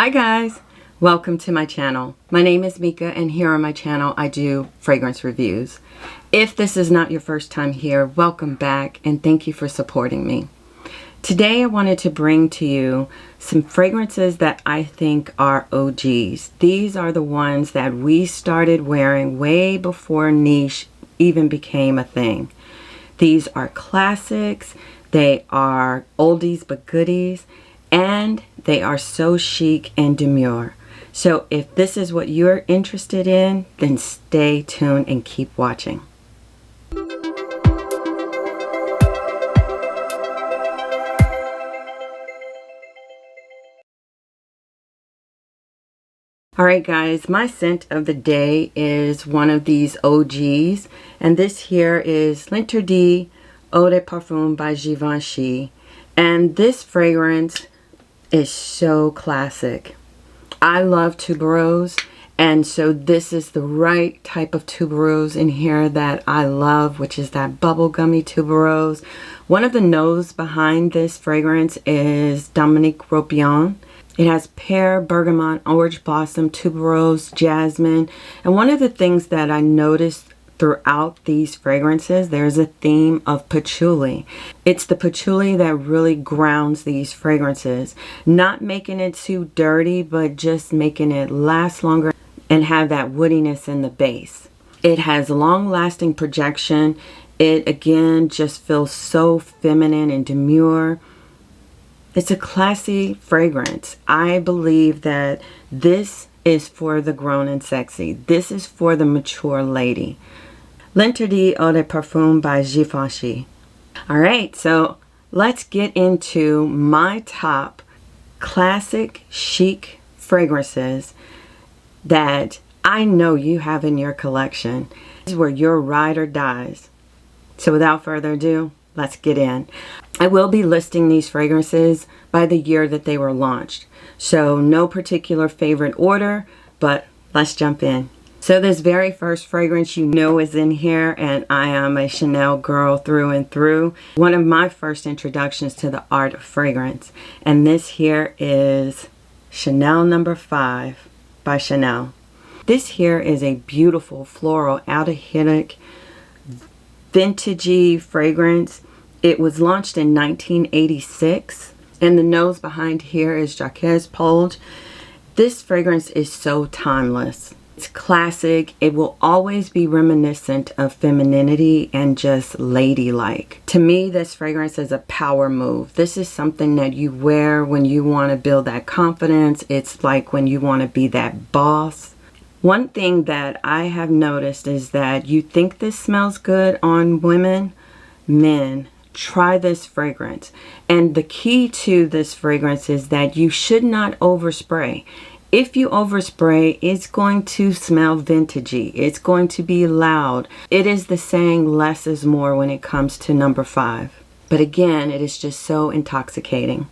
Hi guys, welcome to my channel. My name is Mika and here on my channel I do fragrance reviews. If this is not your first time here, welcome back and thank you for supporting me. Today I wanted to bring to you some fragrances that I think are OGs. These are the ones that we started wearing way before niche even became a thing. These are classics, they are oldies but goodies, and they are so chic and demure. So if this is what you're interested in, then stay tuned and keep watching. Alright guys, my scent of the day is one of these OGs, and this here is L'Interdit Eau de Parfum by Givenchy, and this fragrance is so classic. I love tuberose, and so this is the right type of tuberose in here that I love, which is that bubblegummy tuberose. One of the notes behind this fragrance is Dominique Ropion. It has pear, bergamot, orange blossom, tuberose, jasmine, and one of the things that I noticed throughout these fragrances, there's a theme of patchouli. It's the patchouli that really grounds these fragrances, not making it too dirty, but just making it last longer and have that woodiness in the base. It has long-lasting projection. It again just feels so feminine and demure. It's a classy fragrance. I believe that this is for the grown and sexy. This is for the mature lady. L'Interdit Eau de Parfum by Givenchy. Alright, so let's get into my top classic chic fragrances that I know you have in your collection. This is where your ride or dies. So without further ado, let's get in. I will be listing these fragrances by the year that they were launched. So no particular favorite order, but let's jump in. So this very first fragrance you know is in here, and I am a Chanel girl through and through. One of my first introductions to the art of fragrance. And this here is Chanel No. 5 by Chanel. This here is a beautiful floral aldehydic vintagey fragrance. It was launched in 1986, and the nose behind here is Jacques Polge. This fragrance is so timeless. It's classic. It will always be reminiscent of femininity and just ladylike. To me, this fragrance is a power move. This is something that you wear when you want to build that confidence. It's like when you want to be that boss. One thing that I have noticed is that you think this smells good on women, men, try this fragrance. And the key to this fragrance is that you should not overspray. If you overspray, it's going to smell vintagey. It's going to be loud. It is the saying less is more when it comes to number 5. But again, it is just so intoxicating.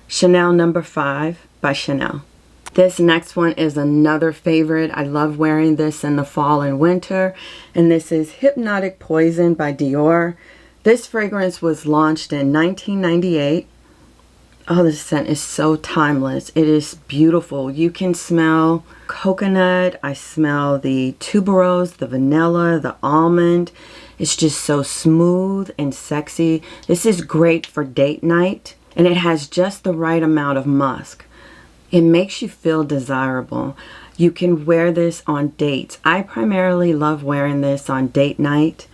Chanel No. 5 by Chanel. This next one is another favorite. I love wearing this in the fall and winter. And this is Hypnotic Poison by Dior. This fragrance was launched in 1998. Oh, this scent is so timeless. It is beautiful. You can smell coconut. I smell the tuberose, the vanilla, the almond. It's just so smooth and sexy. This is great for date night, and it has just the right amount of musk. It makes you feel desirable. You can wear this on dates. I primarily love wearing this on date night.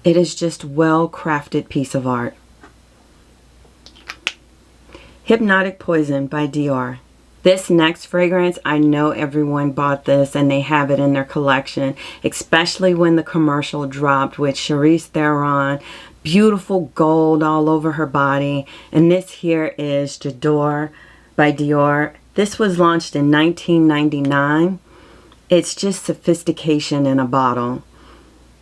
It is just well-crafted piece of art. Hypnotic Poison by Dior. This next fragrance, I know everyone bought this and they have it in their collection, especially when the commercial dropped with Charlize Theron. Beautiful gold all over her body. And this here is J'adore by Dior. This was launched in 1999. It's just sophistication in a bottle.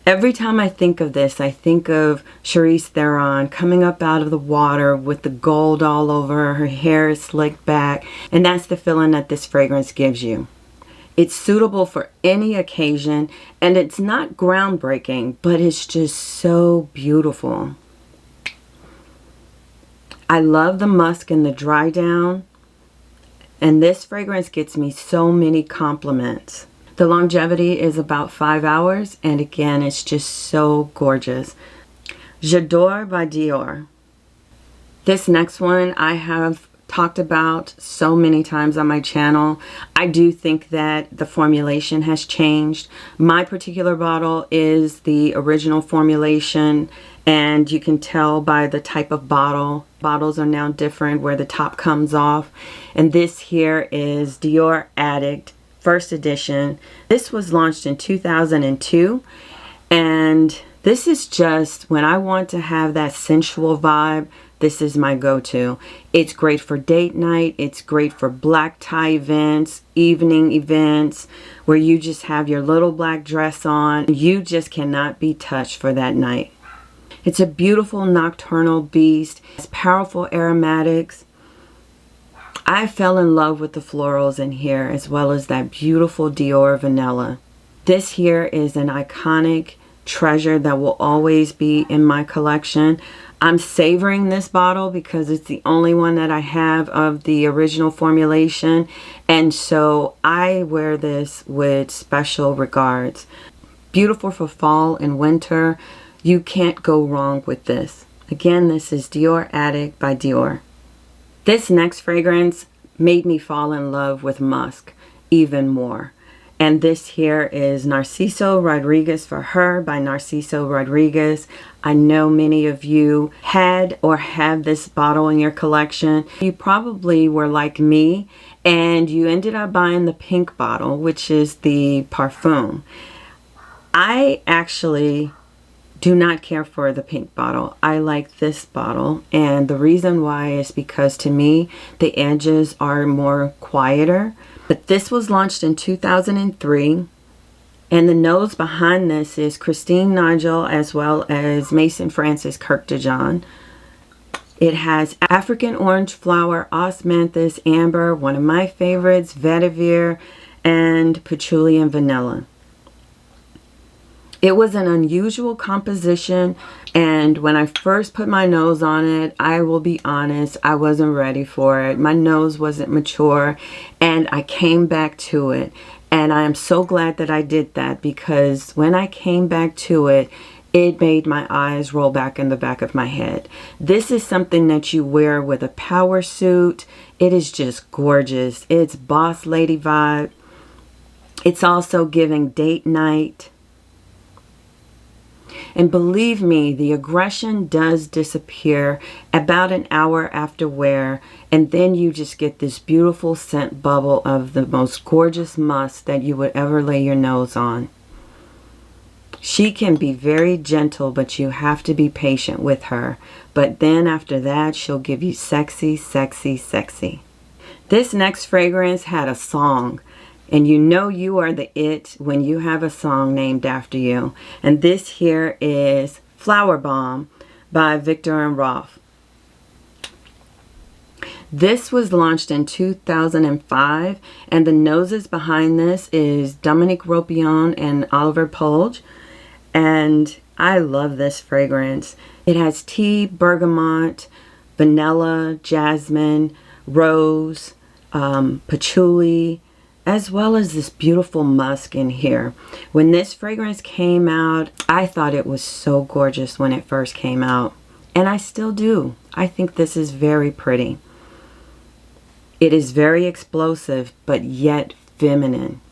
Every time I think of this, I think of Charlize Theron coming up out of the water with the gold all over her hair is slicked back, and that's the feeling that this fragrance gives you. It's suitable for any occasion, and it's not groundbreaking, but it's just so beautiful. I love the musk and the dry down. And this fragrance gets me so many compliments. The longevity is about 5 hours. And again, it's just so gorgeous. J'adore by Dior. This next one I have talked about so many times on my channel. I do think that the formulation has changed. My particular bottle is the original formulation, and you can tell by the type of bottle. Bottles are now different where the top comes off. And this here is Dior Addict, first edition. This was launched in 2002, and this is just when I want to have that sensual vibe. This is my go-to. It's great for date night. It's great for black tie events, evening events, where you just have your little black dress on. You just cannot be touched for that night. It's a beautiful nocturnal beast. It's powerful aromatics. I fell in love with the florals in here, as well as that beautiful Dior vanilla. This here is an iconic treasure that will always be in my collection. I'm savoring this bottle because it's the only one that I have of the original formulation, and so I wear this with special regards. Beautiful for fall and winter. You can't go wrong with this. Again, this is Dior Addict by Dior. This next fragrance made me fall in love with musk even more. And this here is Narciso Rodriguez for Her by Narciso Rodriguez. I know many of you had or have this bottle in your collection. You probably were like me and you ended up buying the pink bottle, which is the Parfum. I actually do not care for the pink bottle. I like this bottle, and the reason why is because to me the edges are more quieter. But this was launched in 2003, and the nose behind this is Christine Nigel as well as Mason Francis Kirk de John. It has African orange flower, osmanthus, amber, one of my favorites, vetiver, and patchouli and vanilla. It was an unusual composition, and when I first put my nose on it, I will be honest, I wasn't ready for it. My nose wasn't mature, and I came back to it. And I am so glad that I did that, because when I came back to it, it made my eyes roll back in the back of my head. This is something that you wear with a power suit. It is just gorgeous. It's boss lady vibe. It's also giving date night. And believe me, the aggression does disappear about an hour after wear, and then you just get this beautiful scent bubble of the most gorgeous musk that you would ever lay your nose on. She can be very gentle, but you have to be patient with her. But then after that, she'll give you sexy, sexy, sexy. This next fragrance had a song. And you know you are the it when you have a song named after you. And this here is Flowerbomb by Viktor and Rolf. This was launched in 2005, and the noses behind this is Dominique Ropion and Oliver Polge. And I love this fragrance. It has tea, bergamot, vanilla, jasmine, rose, patchouli, as well as this beautiful musk in here. When this fragrance came out, I thought it was so gorgeous when it first came out. And I still do. I think this is very pretty. It is very explosive, but yet feminine.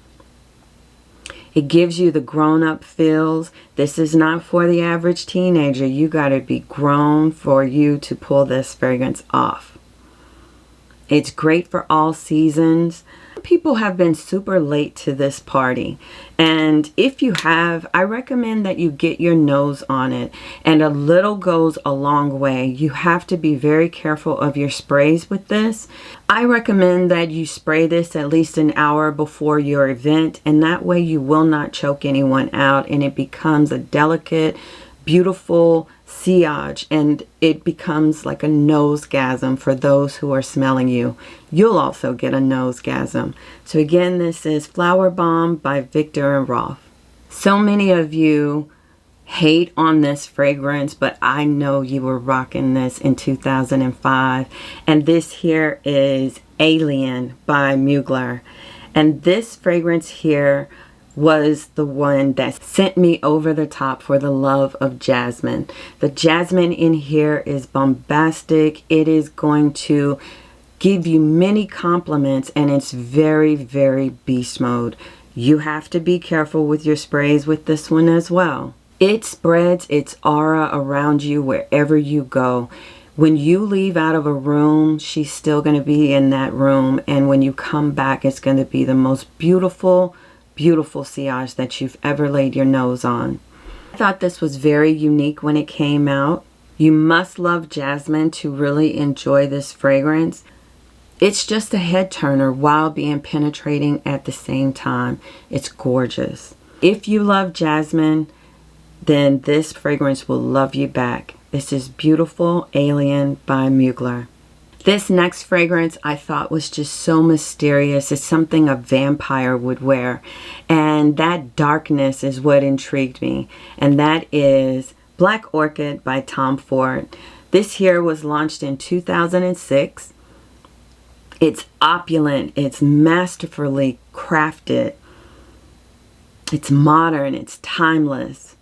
It gives you the grown-up feels. This is not for the average teenager. You gotta be grown for you to pull this fragrance off. It's great for all seasons. People have been super late to this party, and if you have, I recommend that you get your nose on it, and a little goes a long way. You have to be very careful of your sprays with this. I recommend that you spray this at least an hour before your event, and that way you will not choke anyone out, and it becomes a delicate, beautiful sillage, and it becomes like a nosegasm for those who are smelling you. You'll also get a nosegasm. So again, this is Flowerbomb by Viktor and Rolf. So many of you hate on this fragrance, but I know you were rocking this in 2005. And this here is Alien by Mugler. And this fragrance here was the one that sent me over the top for the love of jasmine. The jasmine in here is bombastic. It is going to give you many compliments, and it's very, very beast mode. You have to be careful with your sprays with this one as well. It spreads its aura around you wherever you go. When you leave out of a room, she's still going to be in that room, and when you come back, it's going to be the most beautiful, beautiful sillage that you've ever laid your nose on. I thought this was very unique when it came out. You must love jasmine to really enjoy this fragrance. It's just a head turner while being penetrating at the same time. It's gorgeous. If you love jasmine, then this fragrance will love you back. This is Beautiful Alien by Mugler. This next fragrance I thought was just so mysterious. It's something a vampire would wear. And that darkness is what intrigued me. And that is Black Orchid by Tom Ford. This here was launched in 2006. It's opulent. It's masterfully crafted. It's modern. It's timeless.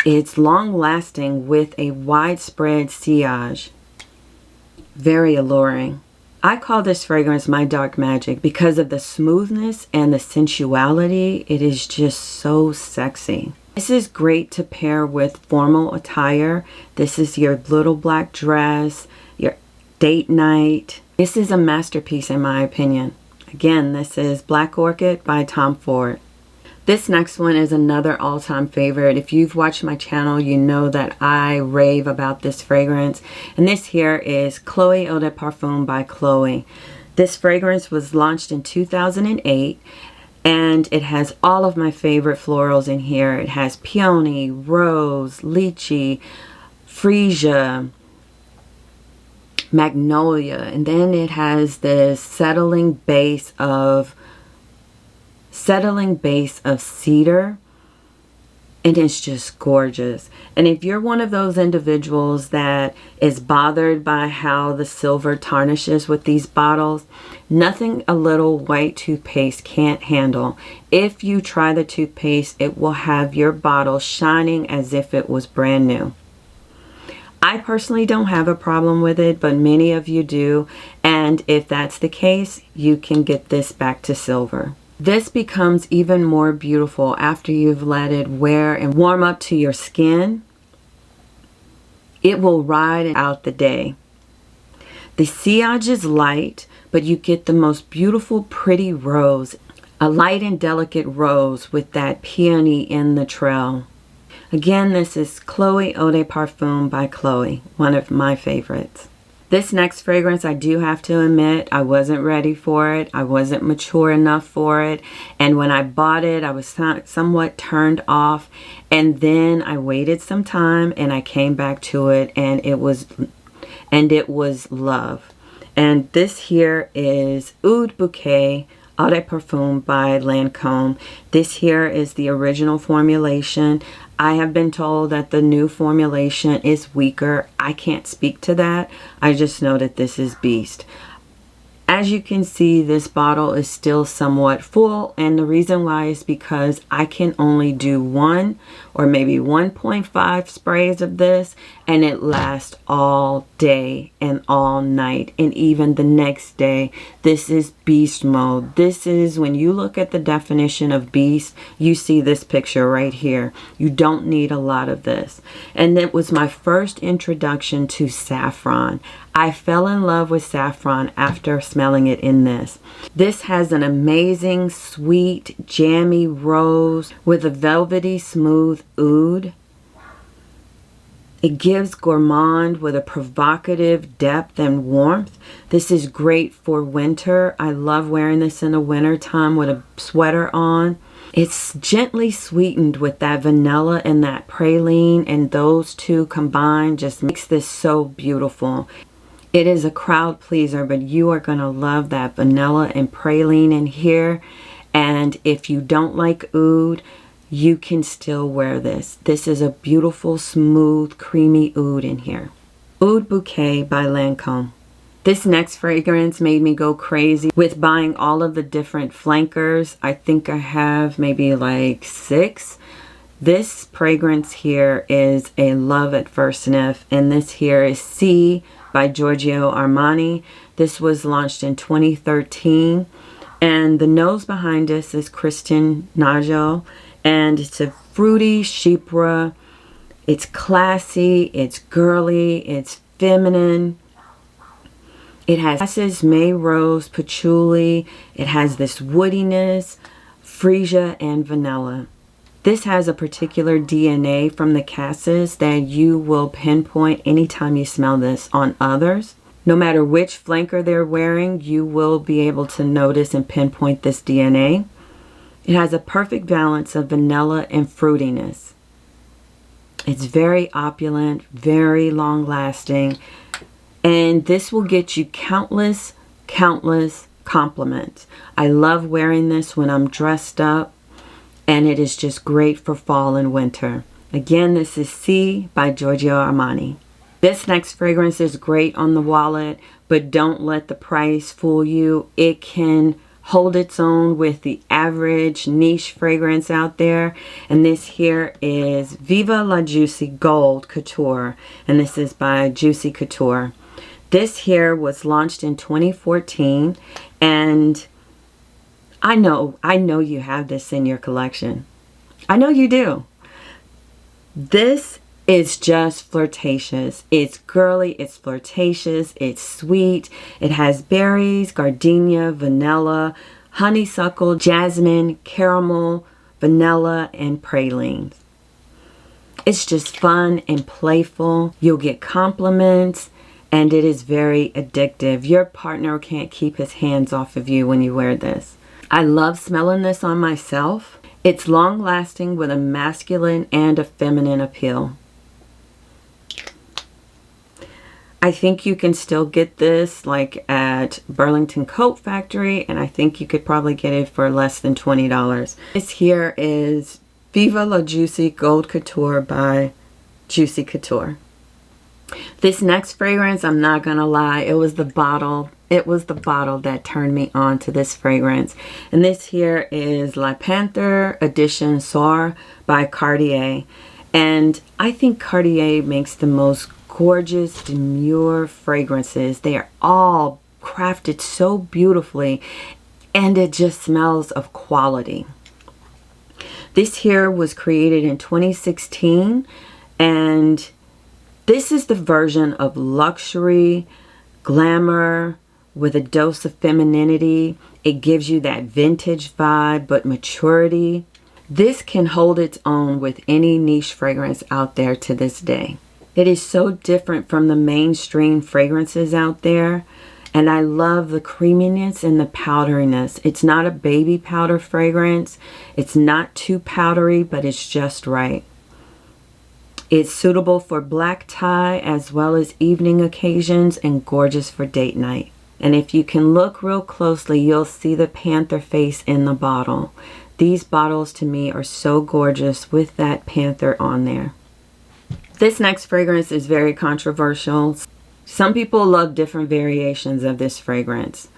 It's long-lasting with a widespread sillage. Very alluring. I call this fragrance my dark magic because of the smoothness and the sensuality. It is just so sexy. This is great to pair with formal attire. This is your little black dress, your date night. This is a masterpiece in my opinion. Again, this is Black Orchid by Tom Ford. This next one is another all-time favorite. If you've watched my channel, you know that I rave about this fragrance. And this here is Chloé Eau de Parfum by Chloé. This fragrance was launched in 2008, and it has all of my favorite florals in here. It has peony, rose, lychee, freesia, magnolia, and then it has this settling base of cedar, and it's just gorgeous. And if you're one of those individuals that is bothered by how the silver tarnishes with these bottles, nothing a little white toothpaste can't handle. If you try the toothpaste, it will have your bottle shining as if it was brand new. I personally don't have a problem with it, but many of you do, and if that's the case, you can get this back to silver. This becomes even more beautiful after you've let it wear and warm up to your skin. It will ride out the day. The sillage is light, but you get the most beautiful, pretty rose. A light and delicate rose with that peony in the trail. Again, this is Chloé Eau de Parfum by Chloé, one of my favorites. This next fragrance, I do have to admit, I wasn't ready for it. I wasn't mature enough for it. And when I bought it, I was somewhat turned off. And then I waited some time and I came back to it, and it was love. And this here is Oud Bouquet Eau de Parfum by Lancôme. This here is the original formulation. I have been told that the new formulation is weaker. I can't speak to that. I just know that this is beast. As you can see, this bottle is still somewhat full, and the reason why is because I can only do 1 or maybe 1.5 sprays of this, and it lasts all day and all night and even the next day. This is beast mode. This is, when you look at the definition of beast, you see this picture right here. You don't need a lot of this. And it was my first introduction to saffron. I fell in love with saffron after smelling it in this. This has an amazing, sweet, jammy rose with a velvety, smooth oud. It gives gourmand with a provocative depth and warmth. This is great for winter. I love wearing this in the winter time with a sweater on. It's gently sweetened with that vanilla and that praline, and those two combined just makes this so beautiful. It is a crowd pleaser, but you are going to love that vanilla and praline in here. And if you don't like oud, you can still wear this. This is a beautiful, smooth, creamy oud in here. Oud Bouquet by Lancôme. This next fragrance made me go crazy with buying all of the different flankers. I think I have maybe like 6. This fragrance here is a love at first sniff, and this here is C by Giorgio Armani. This was launched in 2013, and the nose behind this is Christian Nagel, and it's a fruity chypre. It's classy, it's girly, it's feminine. It has spices, May rose, patchouli. It has this woodiness, freesia, and vanilla. This has a particular DNA from the cassis that you will pinpoint anytime you smell this on others. No matter which flanker they're wearing, you will be able to notice and pinpoint this DNA. It has a perfect balance of vanilla and fruitiness. It's very opulent, very long lasting, and this will get you countless compliments. I love wearing this when I'm dressed up, and it is just great for fall and winter. Again, this is C by Giorgio Armani. This next fragrance is great on the wallet, but don't let the price fool you. It can hold its own with the average niche fragrance out there. And this here is Viva La Juicy Gold Couture, and this is by Juicy Couture. This here was launched in 2014, and I know you have this in your collection. I know you do. This is just flirtatious. It's girly, it's flirtatious, it's sweet. It has berries, gardenia, vanilla, honeysuckle, jasmine, caramel, vanilla, and pralines. It's just fun and playful. You'll get compliments, and it is very addictive. Your partner can't keep his hands off of you when you wear this. I love smelling this on myself. It's long lasting with a masculine and a feminine appeal. I think you can still get this like at Burlington Coat Factory, and I think you could probably get it for less than $20. This here is Viva La Juicy Gold Couture by Juicy Couture. This next fragrance, I'm not gonna lie, it was the bottle. It was the bottle that turned me on to this fragrance. And this here is La Panthere Edition Soir by Cartier. And I think Cartier makes the most gorgeous, demure fragrances. They are all crafted so beautifully, and it just smells of quality. This here was created in 2016, and this is the version of luxury, glamour, with a dose of femininity. It gives you that vintage vibe, but maturity. This can hold its own with any niche fragrance out there to this day. It is so different from the mainstream fragrances out there, and I love the creaminess and the powderiness. It's not a baby powder fragrance. It's not too powdery, but it's just right. It's suitable for black tie as well as evening occasions, and gorgeous for date night. And if you can look real closely, you'll see the panther face in the bottle. These bottles to me are so gorgeous with that panther on there. This next fragrance is very controversial. Some people love different variations of this fragrance.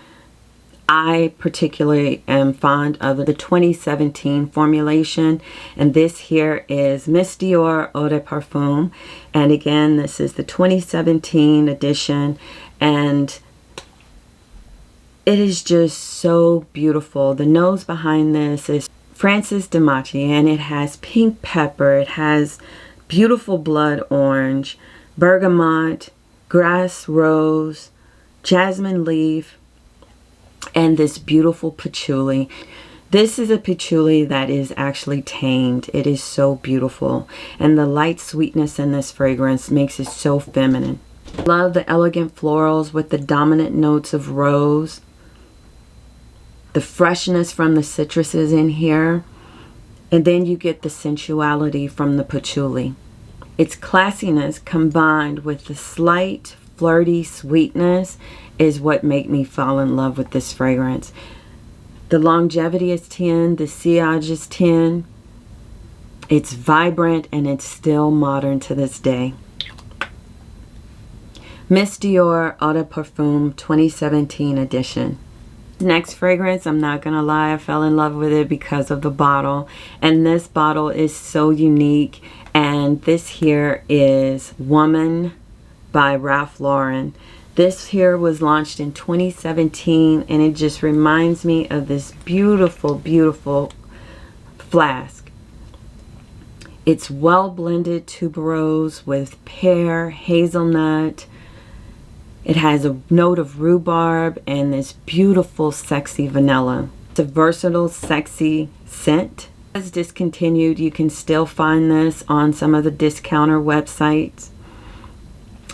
I particularly am fond of the 2017 formulation, and this here is Miss Dior Eau de Parfum, and again this is the 2017 edition, and it is just so beautiful. The nose behind this is Francis Dimachi, and it has pink pepper, it has beautiful blood orange, bergamot, grass rose, jasmine leaf, and this beautiful patchouli. This is a patchouli that is actually tamed. It is so beautiful, and the light sweetness in this fragrance makes it so feminine. Love the elegant florals with the dominant notes of rose, the freshness from the citruses in here, and then you get the sensuality from the patchouli. Its classiness combined with the slight flirty sweetness is what made me fall in love with this fragrance. The longevity is 10, the sillage is 10, It's vibrant and it's still modern to this day. Miss Dior Eau de Parfum 2017 edition. Next fragrance, I'm not gonna lie, I fell in love with it because of the bottle. And this bottle is so unique. And this here is Woman by Ralph Lauren. This here was launched in 2017 and it just reminds me of this beautiful, beautiful flask. It's well blended tuberose with pear, hazelnut. It has a note of rhubarb and this beautiful, sexy vanilla. It's a versatile, sexy scent. It's discontinued. You can still find this on some of the discounter websites.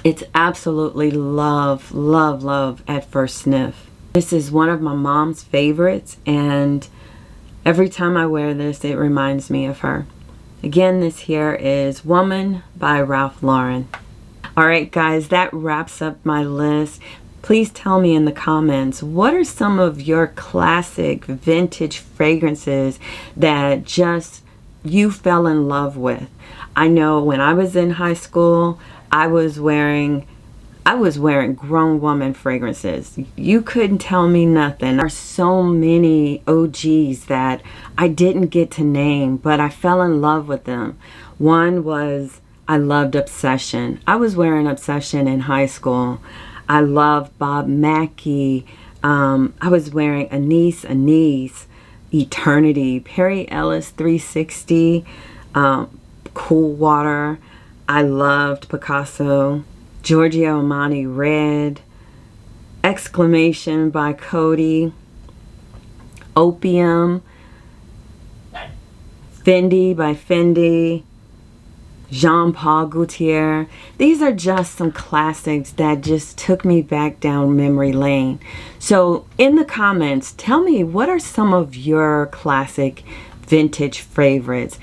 It's absolutely love, love, love at first sniff. This is one of my mom's favorites, and every time I wear this, it reminds me of her. Again, this here is Woman by Ralph Lauren. Alright guys, that wraps up my list. Please tell me in the comments, what are some of your classic vintage fragrances that just you fell in love with? I know when I was in high school, I was wearing grown woman fragrances. You couldn't tell me nothing. There are so many OGs that I didn't get to name, but I fell in love with them. One was, I loved Obsession. I was wearing Obsession in high school. I loved Bob Mackie. I was wearing Anise, Eternity, Perry Ellis 360, Cool Water. I loved Picasso, Giorgio Armani Red, Exclamation by Cody, Opium, Fendi by Fendi, Jean Paul Gaultier. These are just some classics that just took me back down memory lane. So in the comments, tell me, what are some of your classic vintage favorites?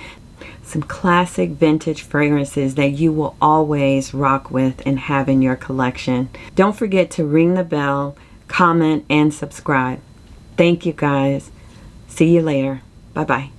Some classic vintage fragrances that you will always rock with and have in your collection. Don't forget to ring the bell, comment, and subscribe. Thank you guys. See you later. Bye-bye.